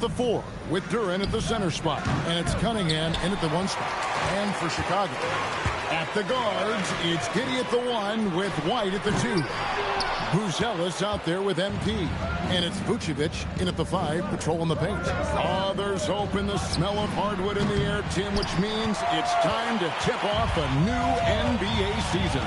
The 4 with Duren at the center spot, and it's Cunningham in at the 1 spot. And for Chicago, at the guards, it's Giddey at the 1 with White at the 2. Buzelis out there with MP, and it's Vucevic in at the 5, patrolling the paint. Oh, there's hope in the smell of hardwood in the air, Tim, which means it's time to tip off a new NBA season.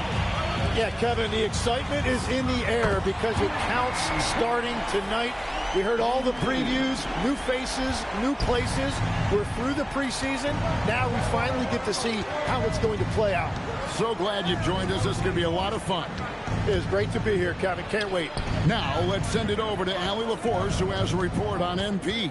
Yeah, Kevin, the excitement is in the air because it counts starting tonight. We heard all the previews, new faces, new places. We're through the preseason. Now we finally get to see how it's going to play out. So glad you joined us. This is going to be a lot of fun. It is great to be here, Kevin. Can't wait. Now let's send it over to Allie LaForce, who has a report on MP.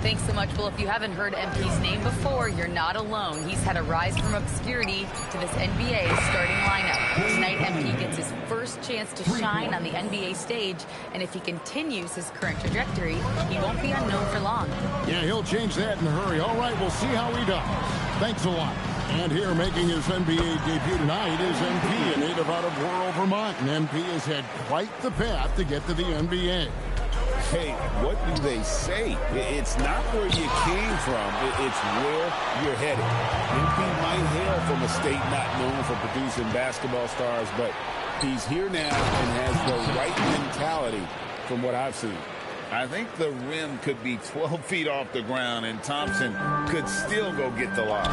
Thanks so much. Well, if you haven't heard MP's name before, you're not alone. He's had a rise from obscurity to this NBA starting lineup. Tonight, MP gets his first chance to shine on the NBA stage, and if he continues his current trajectory, he won't be unknown for long. Yeah, he'll change that in a hurry. All right, we'll see how he does. Thanks a lot. And here making his NBA debut tonight is MP, a native out of rural Vermont. And MP has had quite the path to get to the NBA. Hey, what do they say? It's not where you came from, it's where you're headed. MP might hail from a state not known for producing basketball stars, but he's here now and has the right mentality from what I've seen. I think the rim could be 12 feet off the ground, and Thompson could still go get the lob.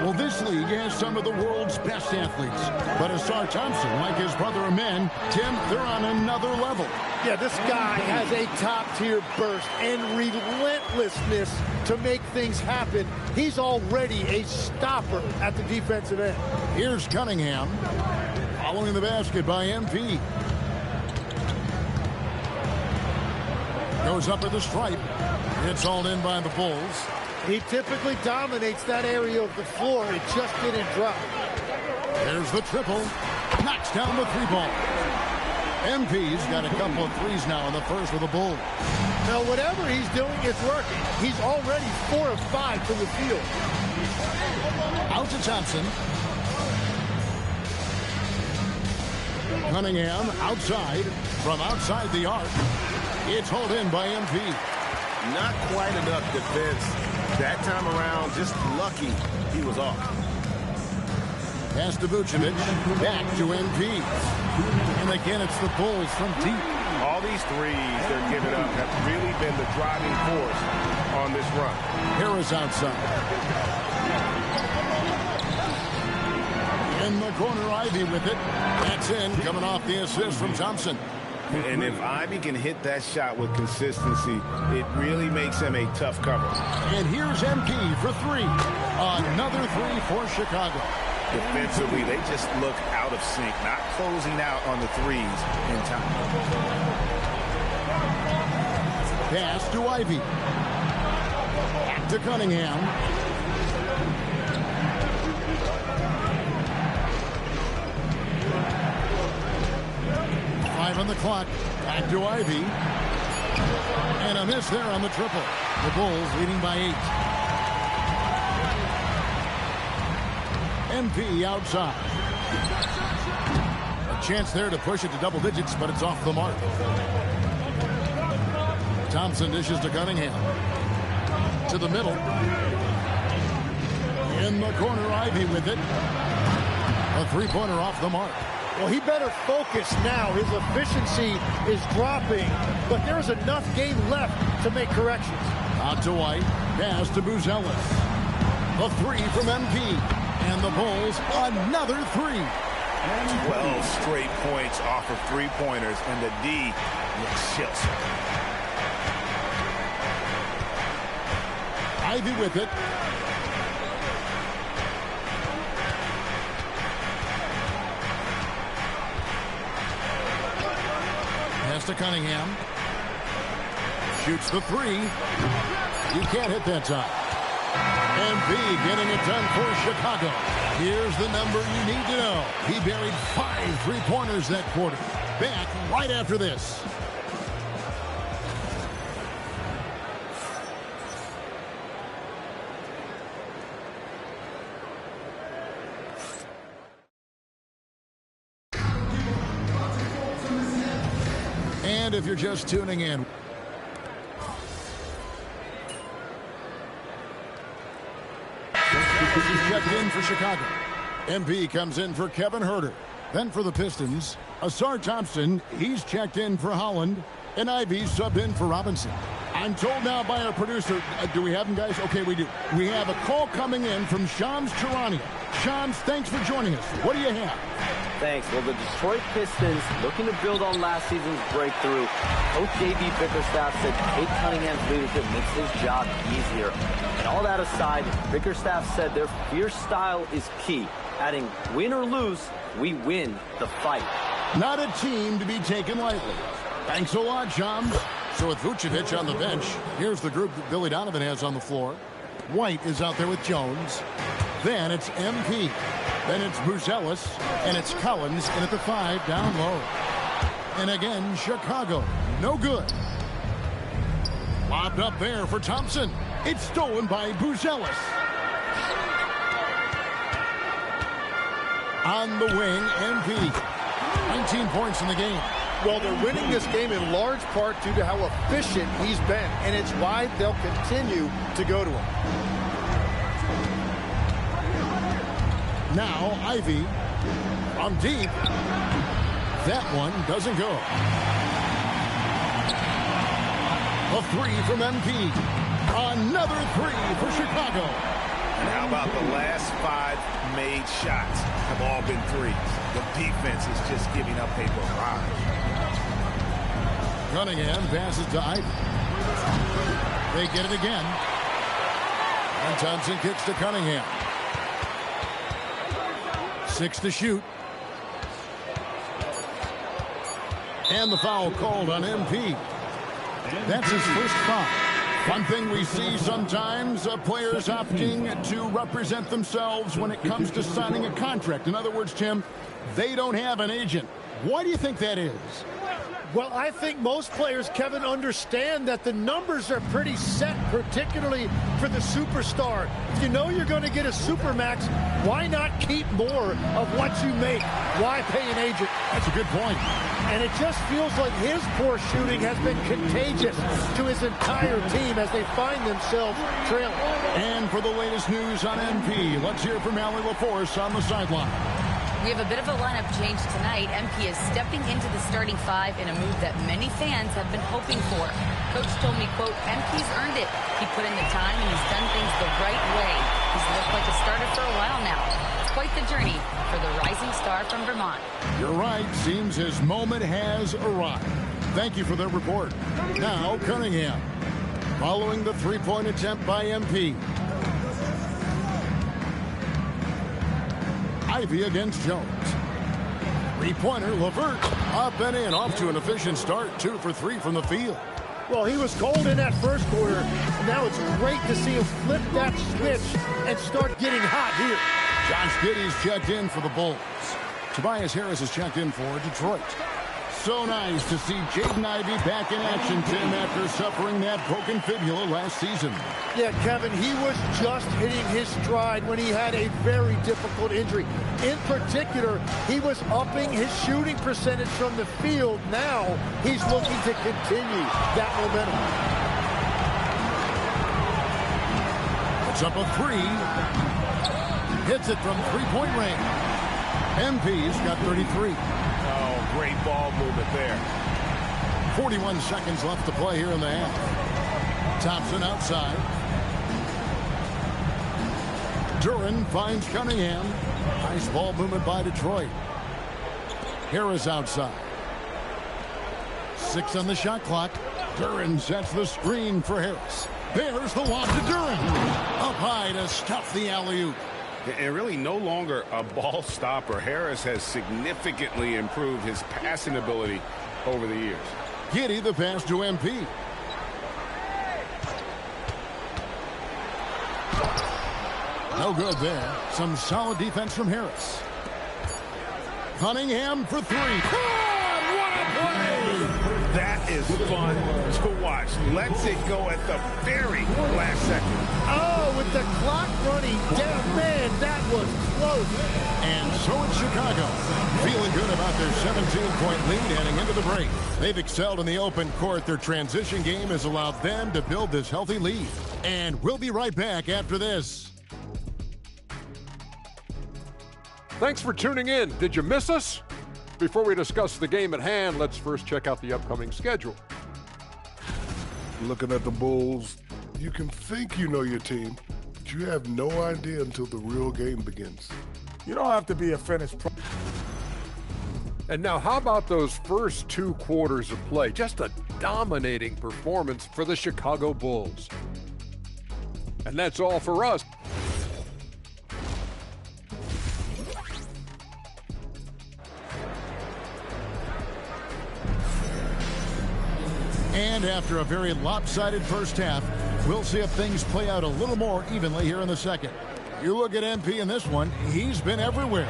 Well, this league has some of the world's best athletes. But Ausar Thompson, like his brother Amen, Tim, they're on another level. Yeah, this guy has a top-tier burst and relentlessness to make things happen. He's already a stopper at the defensive end. Here's Cunningham, following the basket by MP. Goes up at the stripe. It's hauled in by the Bulls. He typically dominates that area of the floor. It just didn't drop. There's the triple. Knocks down the 3-ball. MP's got a couple of threes now in the first with the Bulls. Now, whatever he's doing is working. He's already 4 of 5 from the field. Out to Thompson. Cunningham outside, from outside the arc. It's hauled in by MP. Not quite enough defense that time around. Just lucky he was off. Pass to Vucevic. Back to MP. And again, it's the Bulls from deep. All these threes they're giving up have really been the driving force on this run. Harris outside. In the corner, Ivy with it. That's in, coming off the assist from Thompson. And if Ivy can hit that shot with consistency, it really makes him a tough cover. And here's MP for 3. Another 3 for Chicago. Defensively, they just look out of sync, not closing out on the threes in time. Pass to Ivy. Back to Cunningham. On the clock, back to Ivy, and a miss there on the triple. The Bulls leading by 8. MP outside. A chance there to push it to double digits, but it's off the mark. Thompson dishes to Cunningham. To the middle. In the corner, Ivy with it. A 3-pointer off the mark. Well, he better focus now. His efficiency is dropping, but there's enough game left to make corrections. Out to White. Pass to Buzelis. The 3 from MP. And the Bulls, another 3. 12 straight points off of 3-pointers, and the D looks chill. Ivy with it. To Cunningham. Shoots the 3. You can't hit that time. MP getting it done for Chicago. Here's the number you need to know. He buried 5 3-pointers that quarter. Back right after this. And if you're just tuning in, Gonzalez is checked in for Chicago. MP comes in for Kevin Huerter. Then for the Pistons, Ausar Thompson, he's checked in for Holland. And Ivey subbed in for Robinson. I'm told now by our producer, do we have him, guys? Okay, we do. We have a call coming in from Shams Charania. Shams, thanks for joining us. What do you have? Thanks. Well, the Detroit Pistons looking to build on last season's breakthrough. Coach J.B. Bickerstaff said Cade Cunningham's leadership makes his job easier. And all that aside, Bickerstaff said their fierce style is key, adding, win or lose, we win the fight. Not a team to be taken lightly. Thanks a lot, Shams. So with Vucevic on the bench, here's the group that Billy Donovan has on the floor. White is out there with Jones. Then it's MP. Then it's Buzelis. And it's Collins in at the 5 down low. And again, Chicago. No good. Lobbed up there for Thompson. It's stolen by Buzelis. On the wing, MP. 19 points in the game. Well, they're winning this game in large part due to how efficient he's been, and it's why they'll continue to go to him. Now, Ivey from deep. That one doesn't go. A 3 from MP. Another 3 for Chicago. And how about the last 5 made shots have all been threes? The defense is just giving up a barrage. Cunningham passes to Ivey. They get it again. And Thompson kicks to Cunningham. 6 to shoot. And the foul called on MP. That's his first foul. One thing we see sometimes, players opting to represent themselves when it comes to signing a contract. In other words, Tim, they don't have an agent. Why do you think that is? Well, I think most players, Kevin, understand that the numbers are pretty set, particularly for the superstar. If you know you're going to get a supermax, why not keep more of what you make? Why pay an agent? That's a good point. And it just feels like his poor shooting has been contagious to his entire team as they find themselves trailing. And for the latest news on MP, let's hear from Allie LaForce on the sideline. We have a bit of a lineup change tonight. MP is stepping into the starting 5 in a move that many fans have been hoping for. Coach told me, quote, MP's earned it. He put in the time and he's done things the right way. He's looked like a starter for a while now. It's quite the journey for the rising star from Vermont. You're right. Seems his moment has arrived. Thank you for the report. Now, Cunningham. Following the three-point attempt by MP. Ivey against Jones. Three-pointer, LeVert, up and in, off to an efficient start. 2 for 3 from the field. Well, he was cold in that first quarter. Now it's great to see him flip that switch and start getting hot here. Josh Giddey's checked in for the Bulls. Tobias Harris is checked in for Detroit. So nice to see Jaden Ivey back in action, Tim, after suffering that broken fibula last season. Yeah, Kevin, he was just hitting his stride when he had a very difficult injury. In particular, he was upping his shooting percentage from the field. Now he's looking to continue that momentum. Puts up a 3. Hits it from three-point range. MP's got 33. Oh, great ball movement there. 41 seconds left to play here in the half. Thompson outside. Duren finds Cunningham. Nice ball movement by Detroit. Harris outside. 6 on the shot clock. Duren sets the screen for Harris. There's the lob to Duren. Up high to stuff the alley-oop. And really no longer a ball stopper. Harris has significantly improved his passing ability over the years. Giddey the pass to MP. No good there. Some solid defense from Harris. Cunningham for 3. Oh, what a play! That is fun to watch. Lets it go at the very last second. Oh, with the clock running down, man, that was close. And so it's Chicago, feeling good about their 17-point lead heading into the break. They've excelled in the open court. Their transition game has allowed them to build this healthy lead. And we'll be right back after this. Thanks for tuning in. Did you miss us? Before we discuss the game at hand, let's first check out the upcoming schedule. Looking at the Bulls, you can think you know your team, but you have no idea until the real game begins. You don't have to be a finished pro. And now, how about those first 2 quarters of play? Just a dominating performance for the Chicago Bulls. And that's all for us. And after a very lopsided first half, we'll see if things play out a little more evenly here in the second. You look at MP in this one, he's been everywhere.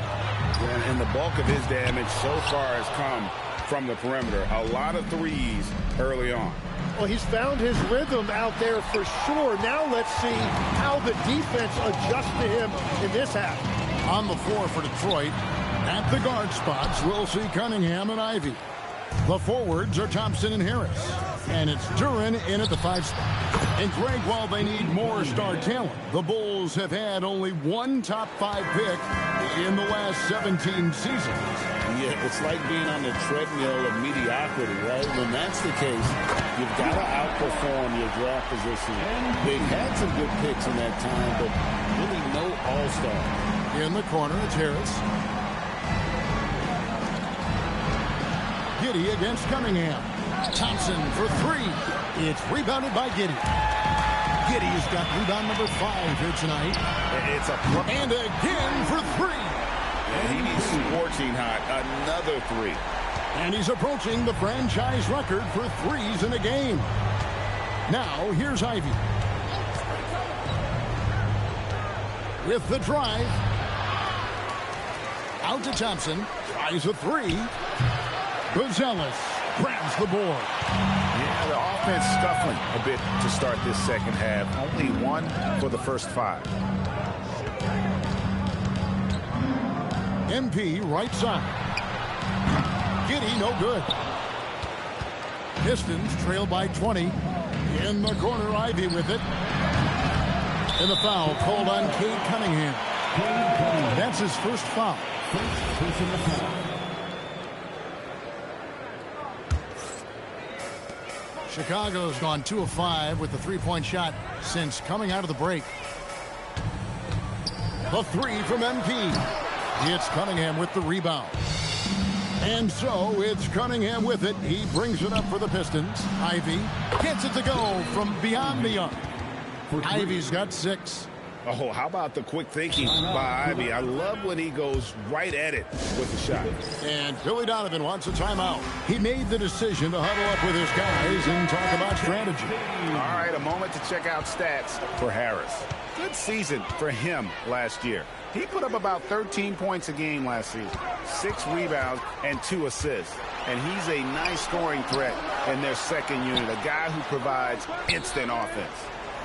And the bulk of his damage so far has come from the perimeter. A lot of threes early on. Well, he's found his rhythm out there for sure. Now let's see how the defense adjusts to him in this half. On the floor for Detroit, at the guard spots, we'll see Cunningham and Ivey. The forwards are Thompson and Harris. And it's Duren in at the 5 spot. And Greg, while they need more star talent, the Bulls have had only one top 5 pick in the last 17 seasons. Yeah, it's like being on the treadmill of mediocrity, right? When that's the case, you've got to outperform your draft position. They've had some good picks in that time, but really no all-star. In the corner, it's Harris. Giddey against Cunningham. Thompson for 3. It's rebounded by Giddey. Giddey's got rebound number 5 here tonight. And again for 3. And he needs scorching hot. Another 3. And he's approaching the franchise record for threes in a game. Now, here's Ivey. With the drive. Out to Thompson. Tries a 3. Buzelis grabs the board. Yeah, the offense scuffling a bit to start this second half. Only 1 for the first 5. MP right side. Giddey no good. Pistons trail by 20. In the corner, Ivey with it. And the foul called on Cade Cunningham. That's his first foul. Chicago's gone 2 of 5 with the 3-point shot since coming out of the break. The 3 from MP. It's Cunningham with the rebound. And so it's Cunningham with it. He brings it up for the Pistons. Ivey gets it to go from beyond the arc. Ivey's got 6. Oh, how about the quick thinking by Ivey? I love when he goes right at it with the shot. And Billy Donovan wants a timeout. He made the decision to huddle up with his guys and talk about strategy. All right, a moment to check out stats for Harris. Good season for him last year. He put up about 13 points a game last season, 6 rebounds and 2 assists. And he's a nice scoring threat in their second unit, a guy who provides instant offense.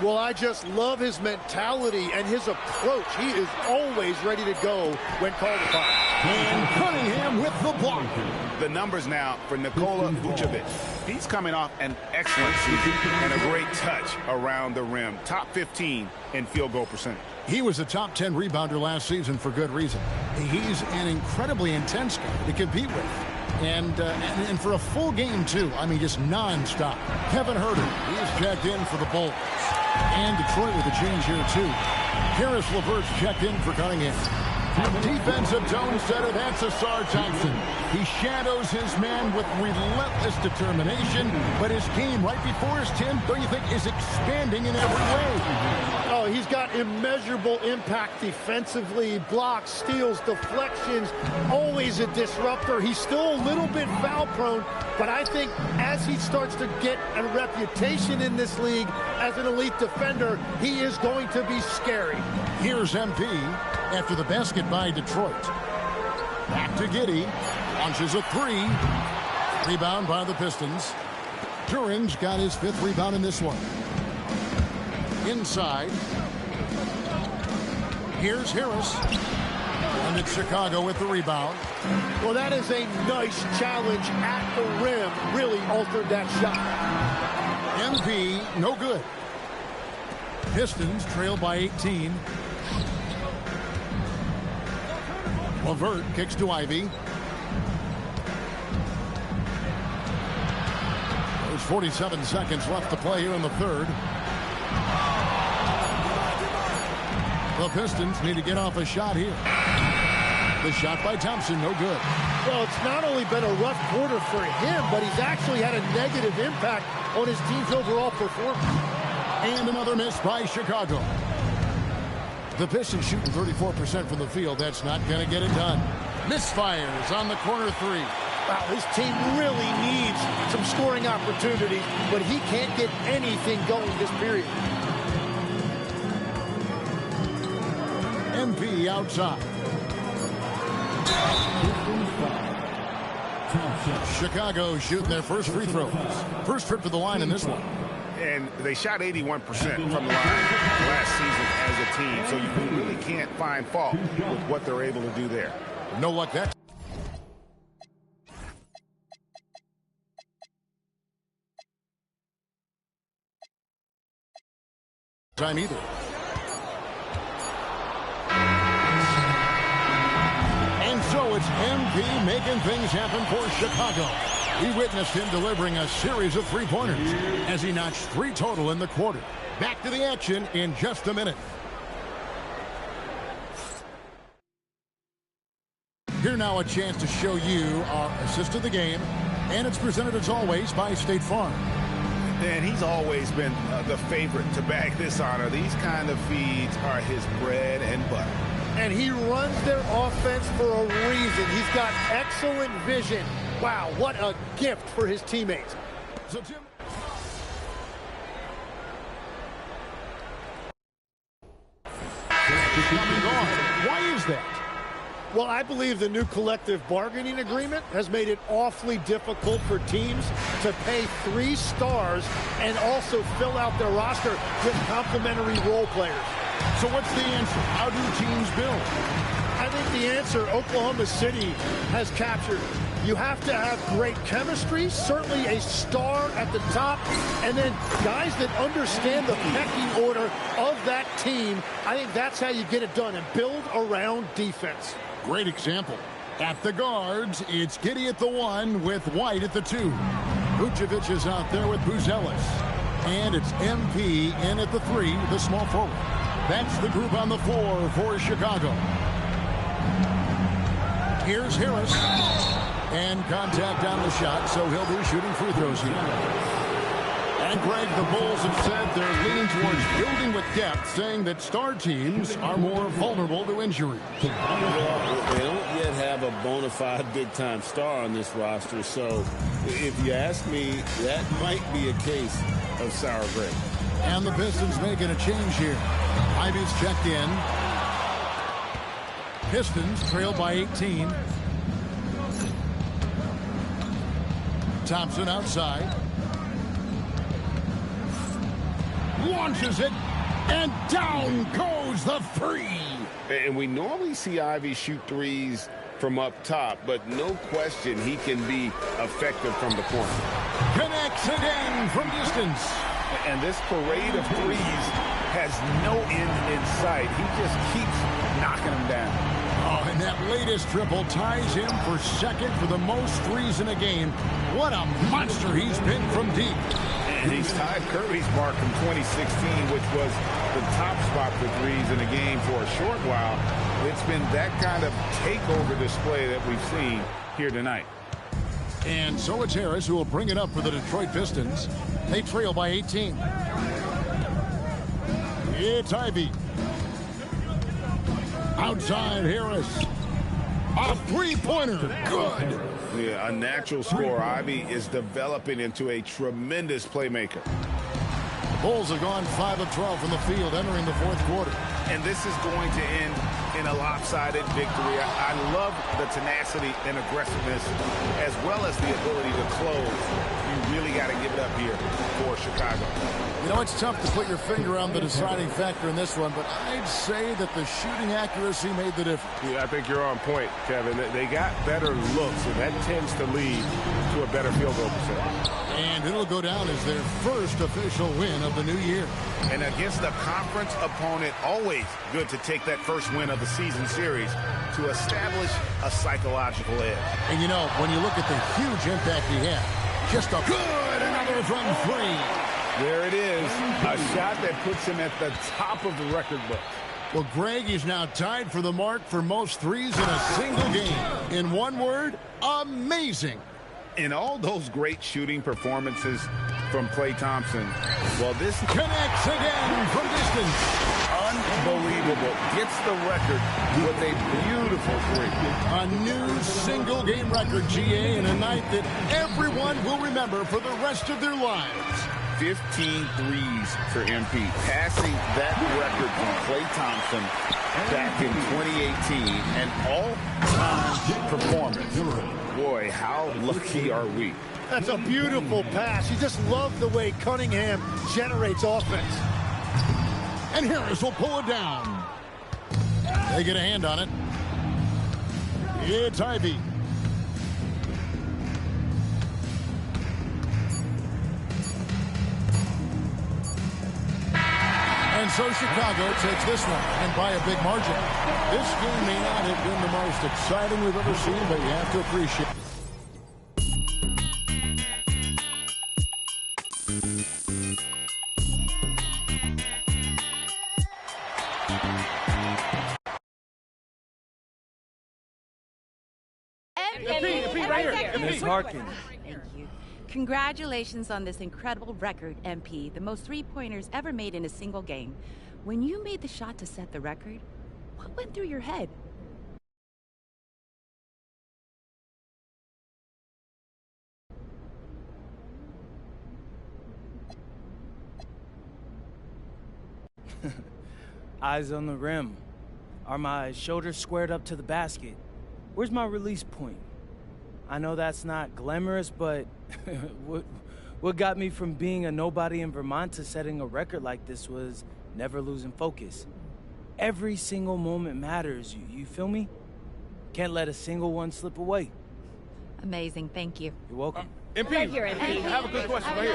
Well, I just love his mentality and his approach. He is always ready to go when called upon. And Cunningham with the block. The numbers now for Nikola Vucevic. He's coming off an excellent season and a great touch around the rim. Top 15 in field goal percentage. He was a top 10 rebounder last season for good reason. He's an incredibly intense guy to compete with. And for a full game, too. I mean, just nonstop. Kevin Huerter, he's checked in for the Bulls. And Detroit with a change here, too. Harris LeVert's checked in for Cunningham. Defensive tone setter, that's Ausar Thompson. He shadows his man with relentless determination, but his game right before his 10, don't you think, is expanding in every way? Oh, he's got immeasurable impact defensively, blocks, steals, deflections, always a disruptor. He's still a little bit foul prone, but I think as he starts to get a reputation in this league as an elite defender, he is going to be scary. Here's MP after the basket by Detroit. Back to Giddey. Launches a 3. Rebound by the Pistons. Duren's got his 5th rebound in this one. Inside. Here's Harris. And it's Chicago with the rebound. Well, that is a nice challenge at the rim. Really altered that shot. MP, no good. Pistons trail by 18. LeVert kicks to Ivy. There's 47 seconds left to play here in the third. The Pistons need to get off a shot here. The shot by Thompson, no good. Well, it's not only been a rough quarter for him, but he's actually had a negative impact on his team's overall performance. And another miss by Chicago. The Pistons shooting 34% from the field. That's not going to get it done. Misfires on the corner three. Wow, his team really needs some scoring opportunities, but he can't get anything going this period. MP outside. Chicago shooting their first free throws. First trip to the line in this one. And they shot 81% from the line last season as a team, so you really can't find fault with what they're able to do there. No luck that time either. And so it's MP making things happen for Chicago. We witnessed him delivering a series of three-pointers as he notched 3 total in the quarter. Back to the action in just a minute. Here now a chance to show you our assist of the game, and it's presented as always by State Farm. And he's always been the favorite to bag this honor. These kind of feeds are his bread and butter. And he runs their offense for a reason. He's got excellent vision. Wow, what a gift for his teammates. So Tim. Why is that? Well, I believe the new collective bargaining agreement has made it awfully difficult for teams to pay 3 stars and also fill out their roster with complementary role players. So what's the answer? How do teams build? I think the answer Oklahoma City has captured. You have to have great chemistry, certainly a star at the top, and then guys that understand the pecking order of that team. I think that's how you get it done and build around defense. Great example. At the guards, it's Giddey at the 1 with White at the 2. Vucevic is out there with Buzelis. And it's MP in at the 3, the small forward. That's the group on the floor for Chicago. Here's Harris. And contact on the shot, so he'll be shooting free throws here. And Greg, the Bulls have said they're leaning towards building with depth, saying that star teams are more vulnerable to injury. Well, they don't yet have a bona fide big-time star on this roster, so if you ask me, that might be a case of sour grape. And the Pistons making a change here. Ivy's checked in. Pistons trail by 18. Thompson outside. Launches it, and down goes the 3. And we normally see Ivy shoot threes from up top, but no question he can be effective from the corner. Connects again from distance. And this parade of threes has no end in sight. He just keeps knocking them down. Oh, and that latest triple ties him for second for the most threes in a game. What a monster he's been from deep. And he's tied Curry's mark from 2016, which was the top spot for threes in a game for a short while. It's been that kind of takeover display that we've seen here tonight. And so it's Harris who will bring it up for the Detroit Pistons. They trail by 18. It's Ivy. Outside Harris. A three-pointer. Good. Yeah, a natural scorer. Ivy is developing into a tremendous playmaker. The Bulls have gone 5 of 12 from the field entering the fourth quarter. And this is going to end in a lopsided victory. I love the tenacity and aggressiveness as well as the ability to close. You really got to give it up here for Chicago. You know, it's tough to put your finger on the deciding factor in this one, but I'd say that the shooting accuracy made the difference. Yeah, I think you're on point, Kevin. They got better looks, and that tends to lead to a better field goal percentage. And it'll go down as their first official win of the new year. And against a conference opponent, always good to take that first win of the season series to establish a psychological edge. And you know, when you look at the huge impact he had, just a good another from three. There it is, a shot that puts him at the top of the record book. Well, Greg is now tied for the mark for most threes in a single game. In one word, amazing. In all those great shooting performances from Klay Thompson, well, this connects again from distance. Unbelievable. Gets the record with a beautiful three. A new single-game record, GA, in a night that everyone will remember for the rest of their lives. 15 threes for MP, passing that record from Klay Thompson back in 2018, an all-time performance. Boy, how lucky are we? That's a beautiful pass. You just love the way Cunningham generates offense. And Harris will pull it down. They get a hand on it. It's Ivy. And so Chicago takes this one, and by a big margin. This game may not have been the most exciting we've ever seen, but you have to appreciate it. Ms. Harkin. Thank you. Congratulations on this incredible record, MP. The most three-pointers ever made in a single game. When you made the shot to set the record, what went through your head? Eyes on the rim. Are my shoulders squared up to the basket? Where's my release point? I know that's not glamorous, but what got me from being a nobody in Vermont to setting a record like this was never losing focus. Every single moment matters, you feel me? Can't let a single one slip away. Amazing, thank you. You're welcome. MP, I have a good question right here.